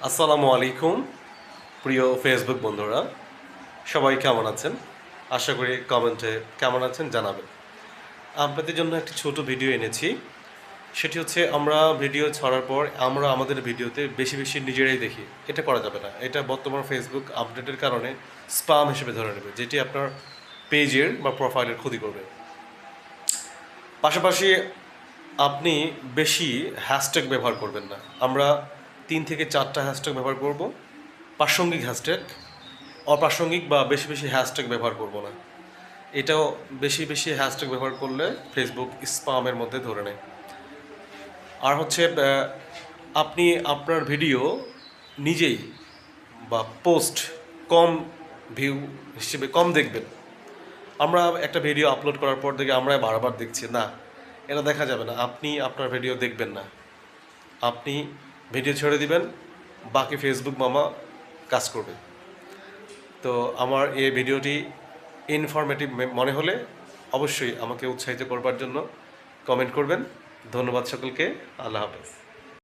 আসসালামু আলাইকুম প্রিয় ফেসবুক বন্ধুরা, সবাই কেমন আছেন? আশা করি কমেন্টে কেমন আছেন জানাবেন। আপনাদের জন্য একটি ছোট ভিডিও এনেছি। সেটি হচ্ছে, আমরা ভিডিও ছাড়ার পর আমরা আমাদের ভিডিওতে বেশি বেশি নিজেরাই দেখি। এটা করা যাবে না। এটা বর্তমান ফেসবুক আপডেটের কারণে স্পাম হিসেবে ধরে নেবে, যেটি আপনার পেজের বা প্রোফাইলের ক্ষতি করবে। পাশাপাশি আপনি বেশি হ্যাশট্যাগ ব্যবহার করবেন না। আমরা 3 থেকে 4টা হ্যাশট্যাগ ব্যবহার করব, প্রাসঙ্গিক হ্যাশট্যাগ। অপ্রাসঙ্গিক বা বেশি বেশি হ্যাশট্যাগ ব্যবহার করব না। এটাও বেশি বেশি হ্যাশট্যাগ ব্যবহার করলে ফেসবুক স্পামের মধ্যে ধরে নেয়। আর হচ্ছে আপনি আপনার ভিডিও নিজেই বা পোস্ট কম ভিউ হিসেবে কম দেখবেন। আমরা একটা ভিডিও আপলোড করার পর থেকে আমরা বারবার দেখছি না, এটা দেখা যাবে না। আপনি আপনার ভিডিও দেখবেন না, আপনি ভিডিও ছেড়ে দিবেন, বাকি ফেসবুক মামা কাজ করবে। তো আমার এই ভিডিওটি ইনফরমেটিভ মনে হলে অবশ্যই আমাকে উৎসাহিত করবার জন্য কমেন্ট করবেন। ধন্যবাদ সকলকে। আল্লাহ হাফেজ।